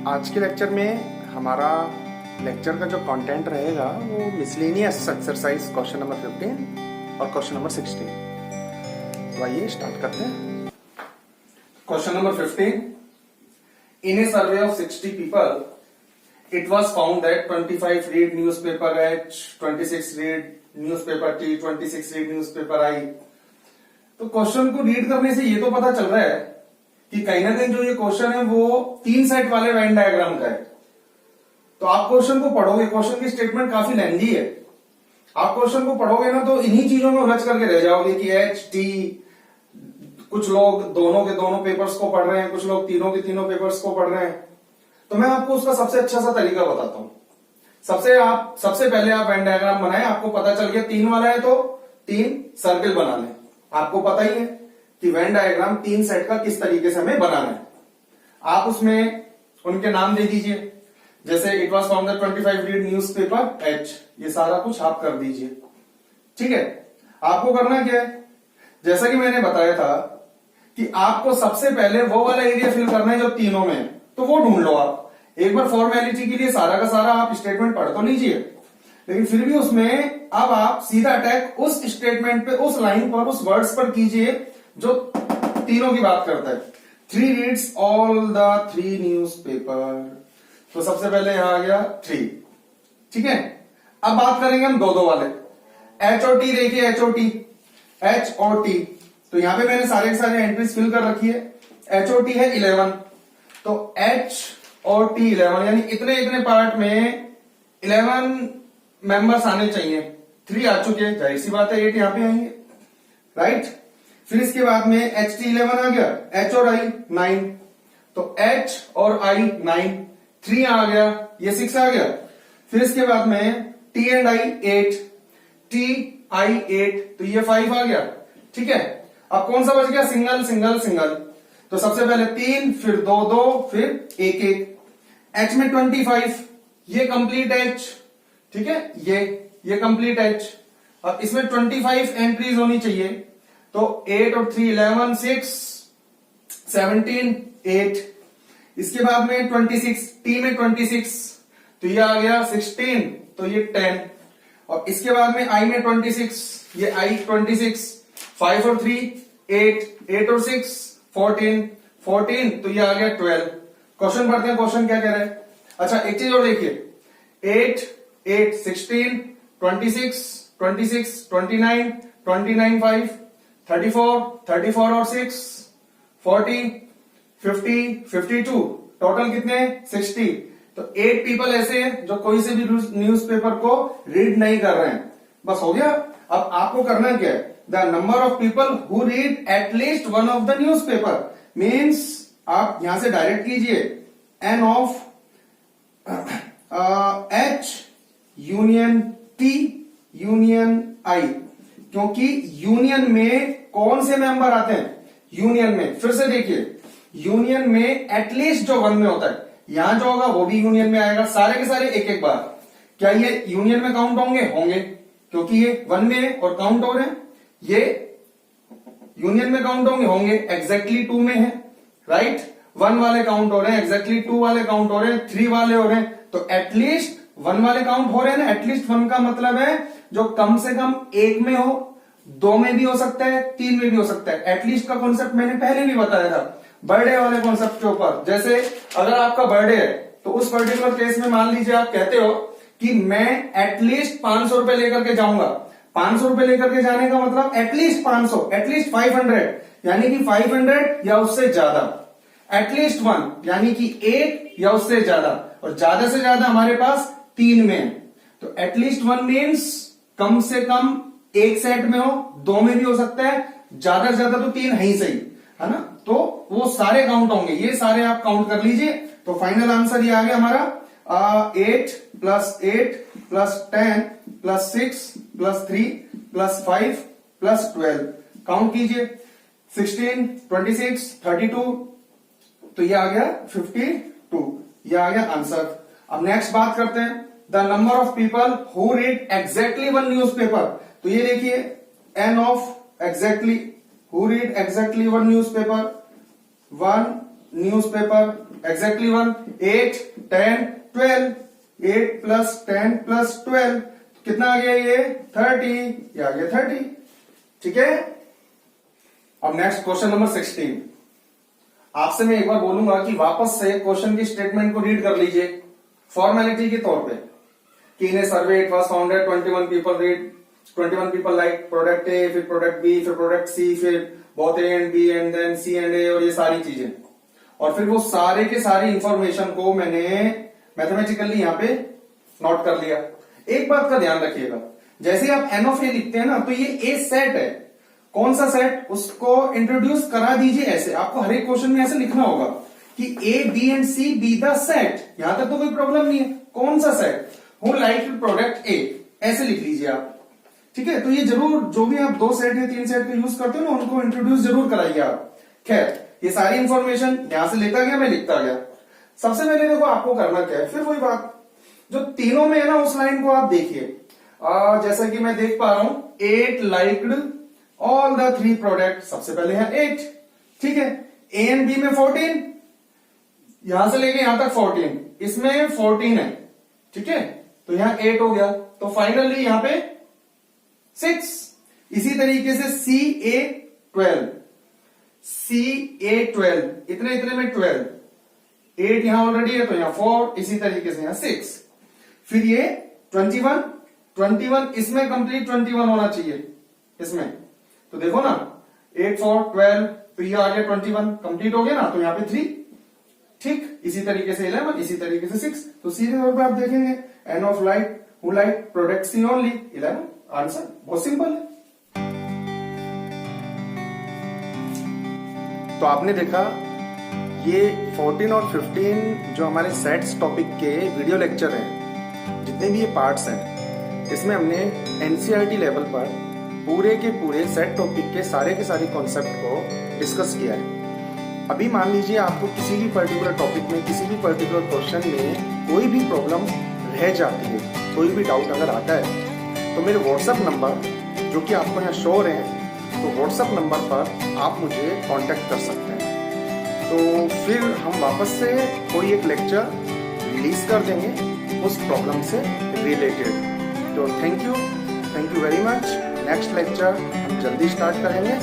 आज के लेक्चर में हमारा लेक्चर का जो कंटेंट रहेगा वो मिसलेनियस एक्सरसाइज क्वेश्चन नंबर 15 और क्वेश्चन नंबर 16। तो आइए स्टार्ट करते हैं। Question number 15. In a survey of 60 people, it was found that 25 read newspaper H, 26 read newspaper T, 26 read newspaper I. तो क्वेश्चन को रीड करने से ये तो पता चल रहा है कि कहीं ना कहीं जो ये क्वेश्चन है वो 3 सेट वाले वेन डायग्राम का है। तो आप क्वेश्चन को पढ़ोगे, क्वेश्चन की स्टेटमेंट काफी लेंथी है। आप क्वेश्चन को पढ़ोगे ना तो इन्हीं चीजों में उलझ करके रह जाओगे कि एच टी, कुछ लोग दोनों के दोनों पेपर्स को पढ़ रहे हैं, कुछ लोग तीनों के तीनों पेपर्स को पढ़ रहे हैं। तो मैं आपको उसका सबसे अच्छा सा तरीका बताता हूं। सबसे पहले आप वेन डायग्राम बनाए, आपको पता चल गया 3 वाला है तो 3 सर्किल बना लें। आपको पता ही है कि वेन डायग्राम 3 सेट का किस तरीके से हमें बनाना है। आप उसमें उनके नाम दे दीजिए, जैसे it was found that 25 read news paper H, ये सारा कुछ आप कर दीजिए। ठीक है, आपको करना क्या है, जैसा कि मैंने बताया था कि आपको सबसे पहले वो वाला एरिया फिल करना है जो तीनों में है, तो वो ढूंढ लो। आप एक बार फॉर्मेलिटी के लिए सारा का सारा आप स्टेटमेंट पढ़ तो लीजिए, लेकिन फिर भी उसमें अब आप सीधा अटैक उस स्टेटमेंट पे, उस लाइन पर, उस वर्ड्स पर कीजिए जो तीनों की बात करता है। 3 reads all the 3 news paper. तो सबसे पहले यहां आ गया 3। ठीक है, अब बात करेंगे हम दो वाले एच और टी। देखिए एच और टी, तो यहां पे मैंने सारे के सारे एंट्रीज फिल कर रखी है। एच और टी है 11, तो एच और टी 11, यानी इतने इतने पार्ट में 11 मेंबर्स आने चाहिए। 3 आ चुके हैं, जाहिर सी बात है 8 यहां पे आएंगे, राइट। फिर इसके बाद में एच टी 11 आ गया, एच और आई 9, तो एच और आई 9, 3 आ गया, ये 6 आ गया। फिर इसके बाद में T and I 8, T I 8, तो ये 5 आ गया। ठीक है, अब कौन सा बच गया, सिंगल सिंगल सिंगल। तो सबसे पहले 3, फिर 2 2, फिर 1 1। एच में 25, ये कंप्लीट एच। ठीक है, ये कंप्लीट एच। अब इसमें 25 एंट्रीज होनी चाहिए, तो 8 और 3 11, 6 17 8। इसके बाद में 26, टी में 26, तो ये आ गया 16, तो ये 10। और इसके बाद में आई में 26, ये आई 26, 5 और 3 8, 8 और 6 14, 14, तो ये आ गया 12। क्वेश्चन पढ़ते हैं, क्वेश्चन क्या कह रहे हैं। अच्छा एक चीज और देखिए, 8 8 16, 26 26, 29 29 5, 34 34 और 6 40, 50 52, टोटल कितने 60। तो 8 पीपल ऐसे हैं जो कोई से भी न्यूज़पेपर को रीड नहीं कर रहे हैं। बस हो गया। अब आपको करना क्या है, the number of people who read at least one of the newspaper, means आप यहां से डायरेक्ट कीजिए N of H union T union I, क्योंकि यूनियन में कौन से मेंबर आते हैं, यूनियन में फिर से देखिए, यूनियन में एटलीस्ट जो 1 में होता है, यहां जो होगा वो भी यूनियन में आएगा। सारे के सारे एक एक बार, क्या ये यूनियन में काउंट होंगे, क्योंकि ये 1 में है और काउंट हो रहे हैं। ये यूनियन में काउंट होंगे एग्जैक्टली 2 में है, राइट। 1 वाले काउंट हो रहे हैं, एग्जैक्टली 2 वाले काउंट हो रहे हैं, 3 वाले हो रहे हैं, तो एटलीस्ट 1 वाले काउंट हो रहे हैं ना। एटलीस्ट 1 का मतलब है जो कम से कम 1 में हो, 2 में भी हो सकता है, 3 में भी हो सकता है। एटलीस्ट का कॉन्सेप्ट मैंने पहले भी बताया था बर्थडे वाले कॉन्सेप्ट के ऊपर। जैसे अगर आपका बर्थडे है तो उस पर्टिकुलर केस में मान लीजिए आप कहते हो कि मैं एटलीस्ट 500 रुपए लेकर के जाऊंगा। 500 रुपए लेकर के जाने का मतलब एटलीस्ट 500, एटलीस्ट 500, यानी कि 500 या उससे ज्यादा। एटलीस्ट 1 यानी कि 1 या उससे ज्यादा, और ज्यादा से ज्यादा हमारे पास 3 में है। तो एटलीस्ट 1 मीन्स कम से कम 1 सेट में हो, 2 में भी हो सकता है, ज्यादा से ज्यादा तो 3 है ही सही, है ना। तो वो सारे काउंट होंगे, ये सारे आप काउंट कर लीजिए। तो फाइनल आंसर ये आ गया हमारा 8 + 8 + 10 + 6 + 3 + 5 + 12। काउंट कीजिए, 16 26 32, तो ये आ गया 52, ये आ गया आंसर। अब नेक्स्ट बात करते हैं, the number of people who read exactly 1 newspaper. तो ये देखिए n of exactly, who read exactly 1 newspaper, 1 newspaper exactly 1, 8, 10, 12, 8 plus 10 plus 12 कितना आ गया ये 30, ये आ गया 30। ठीक है, अब नेक्स्ट क्वेश्चन नंबर 16। आपसे मैं एक बार बोलूंगा कि वापस से क्वेश्चन की स्टेटमेंट को रीड कर लीजिए फॉर्मेलिटी के तौर पे कि in a survey it was found that 21 people read 21 people like product A, फिर प्रोडक्ट बी, फिर प्रोडक्ट सी, फिर both A and B and then C and A, और ये सारी चीजें, और फिर वो सारे के सारी इंफॉर्मेशन को मैंने मैथमेटिकली यहां पे नोट कर लिया। एक बात का ध्यान रखिएगा, जैसे आप एन ऑफ ए लिखते हैं ना, तो ये ए सेट है। कौन सा सेट, उसको इंट्रोड्यूस करा दीजिए ऐसे। आपको हर एक क्वेश्चन में ऐसे लिखना होगा कि A B and C be the set. यहां तक तो कोई प्रॉब्लम नहीं है। कौन सा set, who like product A, ऐसे लिख लीजिए आप। ठीक है, तो ये जरूर जो भी आप 2 सेट या 3 सेट का यूज करते हो ना, उनको इंट्रोड्यूस जरूर कराइए आप। खैर, ये सारी इंफॉर्मेशन यहां से लेता गया, मैं लिखता गया। सबसे पहले देखो आपको करना क्या है, फिर वही बात जो तीनों में है ना, उस लाइन को आप देखिए। जैसा कि मैं देख पा रहा हूं, 8 लाइक्ड ऑल द 3 प्रोडक्ट, सबसे पहले है 8। ठीक है, ए एंड बी में 14, यहां से लेके यहां तक 14, इसमें 14 है। ठीक है, तो यहां 8 हो गया, तो फाइनली यहां पे 6। इसी तरीके से सी ए 12, सी ए 12, इतने इतने में 12, 8 यहां ऑलरेडी है तो यहां 4, इसी तरीके से यहां 6। फिर ये 21 इसमें कंप्लीट 21 होना चाहिए इसमें, तो देखो ना 8 4 12, तो ये आ गया 21 कंप्लीट हो गया ना, तो यहां पे 3। ठीक, इसी तरीके से 11, इसी तरीके से 6। तो सीधे तौर पे आप देखेंगे n of like who like product C only 11। Answer बहुत सिंपल है। तो आपने देखा ये 14 और 15 जो हमारे सेट्स टॉपिक के वीडियो लेक्चर हैं, जितने भी ये पार्ट्स हैं, इसमें हमने एनसीईआरटी लेवल पर पूरे के पूरे सेट टॉपिक के सारे कॉन्सेप्ट को डिस्कस किया है। अभी मान लीजिए आपको किसी भी पर्टिकुलर टॉपिक में, किसी भी पर्टिकुलर क्वेश्चन में कोई भी प्रॉब्लम रह जाती है, कोई भी डाउट अगर आता है, तो मेरे व्हाट्सएप नंबर जो कि आपको यहाँ शो हो रहे हैं, तो व्हाट्सएप नंबर पर आप मुझे कांटेक्ट कर सकते हैं। तो फिर हम वापस से कोई एक लेक्चर रिलीज कर देंगे उस प्रॉब्लम से रिलेटेड। तो thank you very much. Next lecture हम जल्दी स्टार्ट करेंगे।